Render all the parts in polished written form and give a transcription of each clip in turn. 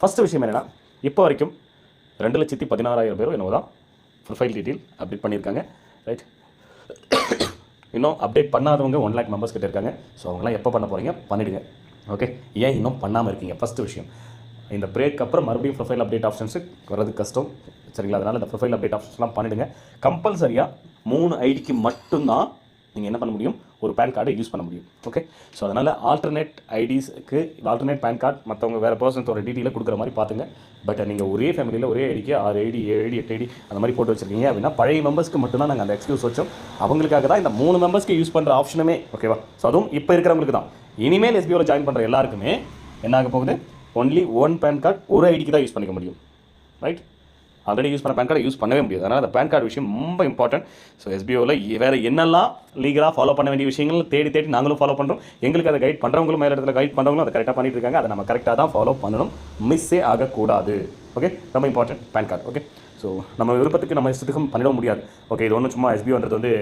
First விஷயம் என்னென்னா, இப்போ வரைக்கும் 2,16,000 பேரும் என்னவோ தான் ப்ரொஃபைல் டீட்டெயில் அப்டேட் பண்ணியிருக்காங்க. ரைட், இன்னும் அப்டேட் பண்ணாதவங்க 1 lakh மெம்பர்ஸ் கிட்ட இருக்காங்க. ஸோ அவங்களாம் எப்போ பண்ண போகிறீங்க, பண்ணிவிடுங்க. ஓகே, ஏன் இன்னும் பண்ணாமல் இருக்கீங்க? ஃபஸ்ட்டு விஷயம், இந்த பிரேக் அப்புறம் மறுபடியும் ப்ரொஃபைல் அப்டேட் ஆப்ஷன்ஸு வர்றது கஷ்டம், சரிங்களா? அதனால் இந்த ப்ரொஃபைல் அப்டேட் ஆப்ஷன்ஸ்லாம் பண்ணிவிடுங்க. கம்பல்சரியாக 3 ஐடிக்கு மட்டும்தான் நீங்கள் என்ன பண்ண முடியும், ஒரு பேன் கார்டை யூஸ் பண்ண முடியும். ஓகே, ஸோ அதனால் ஆல்டர்னேட் ஐடிஸ்க்கு ஆல்டர்னேட் பேன் கார்டு மற்றவங்க வேறு பர்சன்ஸோட டீட்டெயிலை கொடுக்குற மாதிரி பார்த்துங்க. பட் நீங்கள் ஒரே ஃபேமிலியில் ஒரே ஐடிக்கு 6 ஐடி 7 ஐடி 8 ஐடி அந்த மாதிரி போட்டு வச்சுருக்கீங்க அப்படின்னா பழைய மெம்பர்ஸ்க்கு மட்டும்தான் நாங்கள் அந்த எக்ஸ்க்யூஸ் வச்சோம். அவங்களுக்காக தான் இந்த 3 மெம்பர்ஸ்க்கு யூஸ் பண்ணுற ஆப்ஷனுமே. ஓகேவா? ஸோ அதுவும் இப்போ இருக்கிறவங்களுக்கு தான். இனிமேல் எஸ்பிஓவில் ஜாயின் பண்ணுற எல்லாருக்குமே என்ன ஆக போகுது, ஒன்லி 1 பேன் கார்டு ஒரு ஐடிக்கு தான் யூஸ் பண்ணிக்க முடியும். ரைட், ஆல்ரெடி யூஸ் பண்ண பேன் கார்டை யூஸ் பண்ணவே முடியாது. அதனால் அந்த பேன் கார்டு விஷயம் ரொம்ப இம்பார்ட்டன்ட். ஸோ எஸ்பிஓவில் வேறு என்னெல்லாம் லீகலாக ஃபாலோ பண்ண வேண்டிய விஷயங்கள் தேடி நாங்களும் ஃபாலோ பண்ணுறோம். எங்களுக்கு அதை கைட் பண்ணுறவங்களும் மேலே இடத்துல கைட் பண்ணுறவங்களும் அதை கரெக்டாக பண்ணிட்டு இருக்காங்க. அதை நம்ம கரெக்டாக தான் ஃபாலோ பண்ணணும், மிஸ்ஸே ஆகக்கூடாது. ஓகே, ரொம்ப important PAN card. Okay, so நம்ம விருப்பத்துக்கு நம்ம இஷ்டத்துக்கும் பண்ணிட முடியாது. ஓகே, இது ஒன்றும் சும்மா எஸ்பிஓன்றது வந்து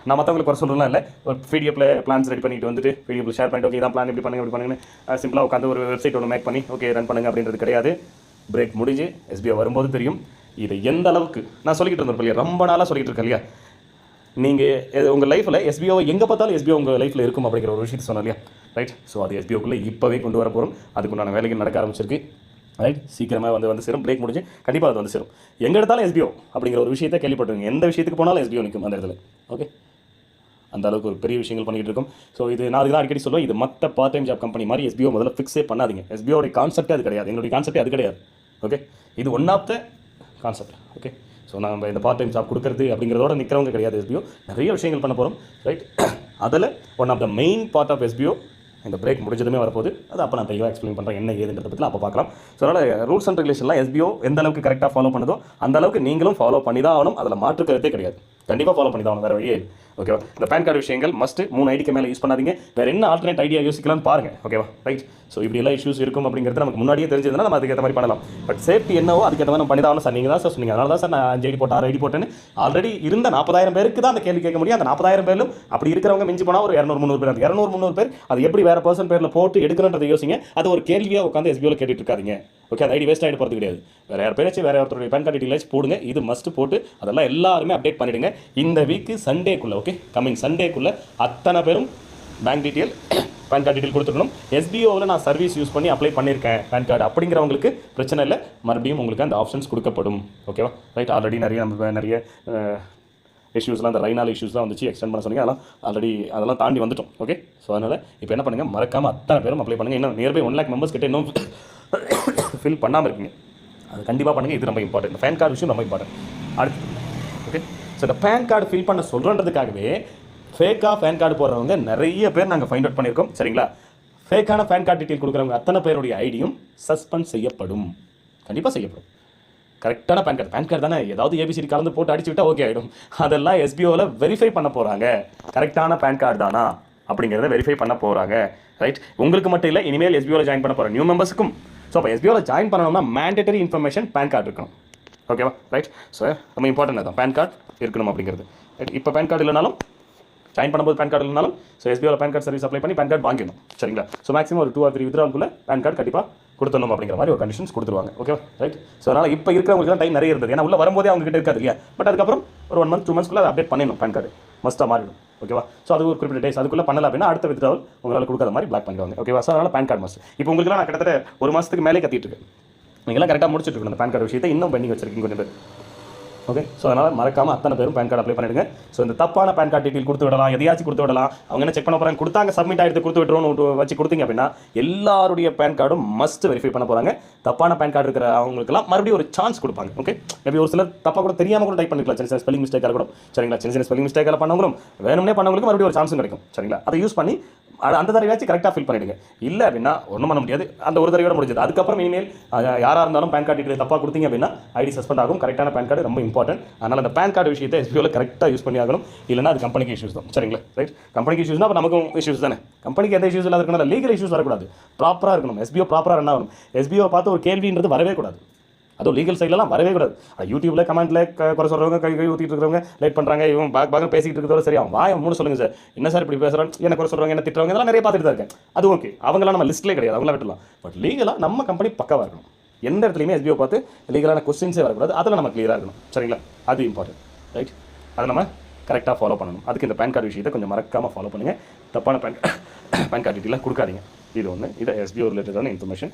நான் மற்றவங்களுக்கு வர சொல்லலாம் இல்லை, ஒரு பிடிஎஃப்ல பிளான்ஸ் ரெடி பண்ணிட்டு வந்துட்டு பிடிஎஃப்ல ஷேர் பண்ணிட்டு ஓகே இதான் பிளான் இப்படி பண்ணுங்கன்னு சிம்பிளாக உட்காந்து ஒரு வெப்சைட் ஒன்று மேக் பண்ணி ஓகே ரன் பண்ணுங்க அப்படின்றது கிடையாது. பிரேக் முடிஞ்சு எஸ்பிஓ வரும்போது தெரியும் இதை எந்த அளவுக்கு நான் சொல்லிக்கிட்டு இருந்தேன் இல்லையா, ரொம்ப நாளாக சொல்லிக்கிட்டு இருக்கேன் இல்லையா. நீங்கள் உங்கள் லைஃப்பில் எஸ்பிஓ எங்கே பார்த்தாலும் எஸ்பிஓ உங்கள் லைஃப்பில் இருக்கும் அப்படிங்கிற ஒரு விஷயத்தை சொன்னோம் இல்லையா. ரைட், ஸோ அது எஸ்பிஓக்குள்ளே இப்போவே கொண்டு வர போகிறோம். அதுக்குண்டான வேலைகள் நடக்க ஆரம்பிச்சிருக்கு. ரைட், சீக்கிரமாக வந்து சேரும். பிரேக் முடிஞ்சு கண்டிப்பாக அது வந்து சேரும். எங்கே எடுத்தாலும் எஸ்பிஓ அப்படிங்கிற ஒரு விஷயத்தை கேள்விப்பட்டிருங்க. எந்த விஷயத்துக்கு போனாலும் எஸ்பிஓ நிற்கும் அந்த இடத்துல. ஓகே, அந்த அளவுக்கு ஒரு பெரிய விஷயங்கள் பண்ணிகிட்டு இருக்கோம். ஸோ இது நான் அதுதான் அடிக்கடி சொல்லுவேன், இது மற்ற பார்ட் டைம் ஜாப் கம்பெனி மாதிரி எஸ்பிஓ முதல்ல ஃபிக்ஸே பண்ணாதீங்க. எஸ்பிஓடைய கான்செப்டே அது கிடையாது, எங்களுடைய கான்செப்டே அது கிடையாது. ஓகே, இது one of the concept. Okay, so நம்ம இந்த பார்ட் டைம் ஜாப் கொடுக்குறது அப்படிங்கிறதோட நிற்கிறவங்க கிடையாது. எஸ்பிஓ நிறைய விஷயங்கள் பண்ண போகிறோம். ரைட், அதில் one of the main part of SPO இந்த பிரேக் முடிஞ்சதுமே வரப்போகுது. அது அப்போ நான் தெளிவாக எக்ஸ்பிளைன் பண்ணுறேன் என்ன ஏதுன்றத பற்றி அப்போ பார்க்கலாம். ஸோ அதனால் ரூல்ஸ் அண்ட் ரெகுலேஷன்லாம் எஸ்பிஓ எந்த அளவுக்கு கரெக்டாக ஃபாலோ பண்ணுதோ அந்த அளவுக்கு நீங்களும் ஃபாலோ பண்ணி தான் ஆகணும். அதில் மாற்று கருத்தே கிடையாது. கண்டிப்பாக ஃபாலோ பண்ணி தான் ஆகணும், வேறு வழியே. ஓகேவா? இந்த பேன் கார்டு விஷயங்கள் மஸ்ட்டு 3 ஐடிக்கு மேலே யூஸ் பண்ணாதீங்க. வேறு என்ன ஆல்டர்னேட் ஐடியா யோசிக்கலாம்னு பாருங்கள். ஓகேவா? ரைட், ஸோ இப்படி எல்லாம் இஷ்யூஸ் இருக்கும் அப்படிங்கிறது நமக்கு முன்னாடியே தெரிஞ்சதுனா நம்ம அதுக்கேற்ற மாதிரி பண்ணலாம். பட் சேஃப்டி என்னவோ அதுக்கேற்ற மாதிரி நம்ம பண்ணி தான் சார். நீங்கள் தான் சார் சொன்னீங்க, அதனால தான் சார் நான் 5 ஐடி போட்டு 6 ஐடி போட்டேன்னு. ஆல்ரெடி இருந்த 40,000 பேருக்கு தான் அந்த கேள்வி கேட்க முடியும். அந்த 40,000 பேரும் அப்படி இருக்கிறவங்க மிஞ்சி போனால் ஒரு 200-300 பேர். அந்த 200-300 பேர் அது எப்படி வேறு பர்சன் பேரில் போட்டு எடுக்கணுன்றதை யோசிங்க. அது ஒரு கேள்வியாக உட்காந்து எஸ்பிஓவில் கேட்டுட்டு இருக்காதீங்க. ஓகே, அந்த ஐடி வேஸ்ட் ஆகிட்டு போகிறது கிடையாது. வேறு யார் பேராச்சும் வேறு ஒருத்தருடைய பேன் கார்டு டீட்டெயில்ஸ் போடுங்க. இது மஸ்ட்டு போட்டு அதெல்லாம் எல்லாருமே அப்டேட் பண்ணிவிடுங்க. இந்த வீக்கு சண்டேக்குள்ளே, ஓகே கம்மிங் சண்டேக்குள்ளே அத்தனை பேரும் bank detail PAN card detail கொடுத்துருக்கணும். எஸ்பிஓவில் நான் சர்வீஸ் யூஸ் பண்ணி அப்ளை பண்ணியிருக்கேன் பேன் கார்டு அப்படிங்கிறவங்களுக்கு பிரச்சனை இல்லை. மறுபடியும் உங்களுக்கு அந்த ஆப்ஷன்ஸ் கொடுக்கப்படும். ஓகேவா? ரைட், ஆல்ரெடி நிறைய இஷ்யூஸ்லாம் அந்த ரைனால் இஷ்யூஸ்லாம் வந்துச்சு, எக்ஸ்டெண்ட் பண்ண சொன்னீங்க. அதெல்லாம் தாண்டி வந்துட்டோம். ஓகே, ஸோ அதனால் இப்போ என்ன பண்ணுங்கள், மறக்காமல் அத்தனை பேரும் அப்ளை பண்ணுங்கள். இன்னும் நியர்பை 1 lakh மெம்பர்ஸ் கிட்ட இன்னும் ஃபில் பண்ணாமல் இருக்கீங்க. அது கண்டிப்பாக பண்ணுங்கள். இது ரொம்ப இம்பார்ட்டன்ட். இந்த பேன் கார்டு விஷயம் ரொம்ப இம்பார்ட்டன்ட். அடுத்து ஓகே, ஸோ இந்த பேன் கார்டு ஃபில் பண்ண சொல்கிறதுக்காகவே ஃபேக்காக பேன் கார்டு போடுறவங்க நிறைய பேர் நாங்கள் ஃபைண்ட் அவுட் பண்ணியிருக்கோம். சரிங்களா? ஃபேக்கான பேன் கார்டு டீட்டெயில் கொடுக்குறவங்க அத்தனை பேருடைய ஐடியும் சஸ்பெண்ட் செய்யப்படும். கண்டிப்பாக செய்யப்படும். கரெக்டான பேன் கார்டு தானே, ஏதாவது ஏபிசிடி கலந்து போட்டு அடிச்சு விட்டால் ஓகே ஆகிடும். அதெல்லாம் எஸ்பிஓவில் வெரிஃபை பண்ண போகிறாங்க. கரெக்டான பேன் கார்டு தானா அப்படிங்கிறத வெரிஃபை பண்ண போகிறாங்க. ரைட், உங்களுக்கு மட்டும் இல்லை, இனிமேல் எஸ்பிஓவில் ஜாயின் பண்ண போகிற நியூ மெம்பர்ஸுக்கும். ஸோ அப்போ எஸ்பிஓவில் ஜாயின் பண்ணணும்னா மேண்டேட்டரி இன்ஃபர்மேஷன் பேன் கார்டு இருக்கணும். ஓகேவா? ரைட், ஸோ நம்ம இம்பார்ட்டன்ட் தான் பேன் கார்டு இருக்கணும் அப்படிங்கிறது. ரைட், இப்போ பேன் கார்டு இல்லைனாலும் ஜாயின் பண்ணும்போது பேன் கார்டு இல்லைனாலும் ஸோ எஸ்பிஓவில் பேன் கார்டு சர்வீஸ் அப்ளை பண்ணி பேன் கார்டு வாங்கிடணும். சரிங்களா? ஸோ மேக்ஸிமம் ஒரு 2 or 3 வித்ராவுக்குள்ளே பேன் கார்டு கண்டிப்பாக கொடுத்தணும் அப்படிங்கிற மாதிரி ஒரு கண்டிஷன்ஸ் கொடுத்துருவாங்க. Okay, right. ஸோ அதனால் இப்போ இருக்கிறவங்களுக்கு தான் டைம் நிறைய இருந்தது. ஏன்னா உள்ள வரும்போதே அவங்க கிட்ட இருக்காது இல்லையா. பட் அதுக்கப்புறம் ஒரு 1 month 2 monthsக்குள்ளே அதை அப்டேட் பண்ணிடணும். பேன் கார்டு மஸ்ட்டாக மாறிடும். ஓகேவா? ஸோ அது ஒரு குறிப்பிட்ட டேஸ் அதுக்குள்ளே பண்ணல அப்படின்னா அடுத்த வித்ராவல் உங்களால் கொடுக்காத மாதிரி பிளாக் பண்ணிடுவாங்க. ஓகேவா? ஸோ அதனால் பேன் கார்டு மஸ்ட். இப்போ உங்களுக்குலாம் நான் கிட்டத்தட்ட 1 மாதத்துக்கு மேலே கத்திட்டு இருக்கேன். நீங்களாம் கரெக்டாக முடிச்சுட்டு இருக்கணும். அந்த பேன் கார்டு விஷயத்தை இன்னும் பெண்டிங் வச்சிருக்கீங்க கொஞ்சம் பேர். ஓகே, ஸோ அதனால் மறக்காமல் அத்தனை பேரும் பேன் கார்டு அப்ளை பண்ணிடுங்க. ஸோ இந்த தப்பான பேன் கார்டு டீட்டெயில் கொடுத்து விடலாம், எதையாச்சும் கொடுத்து விடலாம். அவங்க என்ன செக் பண்ண போகிறாங்க, கொடுத்தாங்க சப்மிட் ஆகிடுது கொடுத்து விட்டுருவோன்னு வச்சு கொடுத்தீங்க அப்படின்னா எல்லாருடைய பேன் கார்டும் மஸ்ட் வெரிஃபை பண்ண போகிறாங்க. தப்பான பேன் கார்டு இருக்கிற அவங்களுக்குலாம் மறுபடியும் ஒரு சான்ஸ் கொடுப்பாங்க. ஓகே, மேபி ஒரு சிலர் தப்பாக கூட தெரியாமல் கூட டைப் பண்ணிக்கலாம். சின்ன ஸ்பெல்லிங் மிஸ்டேக்காக கூட. சரிங்களா? சின்ன ஸ்பெல்லிங் மிஸ்டேக்காக பண்ணவங்களும் வேணும்னே பண்ணவங்களுக்கு மறுபடியும் ஒரு சான்ஸும் கிடைக்கும். சரிங்களா? அதை யூஸ் பண்ணி அந்த தடவையாச்சும் கரெக்டாக ஃபில் பண்ணிவிடுங்க. இல்லை அப்படின்னா ஒன்றும் பண்ண முடியாது. அந்த ஒரு தடவையோட முடிஞ்சது. அதுக்கப்புறம் இனிமேல் யாராக இருந்தாலும் பேன் கார்டு டீட்டெயில் தப்பாக கொடுத்தீங்க அப்படின்னா ஐடி சஸ்பெண்ட் ஆகும். கரெக்டான பேன் கார்டு ரொம்ப இம்பார்ட்டன்ட். அதனால் அந்த பேன் கார்டு விஷயத்தை எஸ்பிஓவில் கரெக்டாக யூஸ் பண்ணி ஆகணும். இல்லைனா அது கம்பெனிக்கு இஷ்யூஸ் தான். சரிங்களா? ரைட், கம்பெனிக்கு இஷ்யூஸ்னா அப்போ நமக்கும் இஷ்யூஸ் தானே. கம்பெனிக்கு எந்த இஷ்யூஸ் இல்லாத இருக்கணும், லீகல் இஷ்யூஸ் வரக்கூடாது. ப்ராப்பராக இருக்கணும். எஸ்பிஓ ப்ராப்பராக ரன் ஆகணும். எஸ்பிஓ பார்த்து ஒரு கேள்வின்றது வரவே கூடாது. அதுவும் லீகல் சைட்லலாம் வரவே கூடாது. யூடியூப்ல கமெண்ட்டில் குறை சொல்கிறவங்க கை ஊற்றிட்டு இருக்கிறவங்க லேட் பண்ணுறாங்க, இவங்க பேக் பேசிக்கிட்டு இருக்கிறதோட சரி அவன் வாயை மூணு சொல்லுங்கள் சார், என்ன சார் இப்படி பேசுகிறான், என்ன குறை சொல்கிறவங்க என்ன திட்டுறவங்க இதெல்லாம் நிறைய பார்த்துட்டு தான் இருக்கேன். அது ஓகே, அவங்களாம் நம்ம லிஸ்ட்லேயே கிடையாது, அவங்களாம் விட்டுலாம். பட் லீகலாக நம்ம கம்பெனி பக்காவாக இருக்கணும். எந்த இடத்துலையுமே எஸ்பிஓ பார்த்து லீகலான கொஸ்டின்ஸே வரக்கூடாது, அதில் நம்ம கிளியராக இருக்கணும். சரிங்களா, அது இம்பார்ட்டன்ட். ரைட், அதை நம்ம கரெக்டாக ஃபாலோ பண்ணணும். அதுக்கு இந்த பேன் கார்டு விஷயத்தை கொஞ்சம் மறக்காமல் ஃபாலோ பண்ணுங்கள். தப்பான பேன் கார்டு டீட்டெயிலாம் கொடுக்காதீங்க. இது ஒன்று, இதை எஸ்பிஓ ரிலேட்டடான இன்ஃபர்மேஷன்.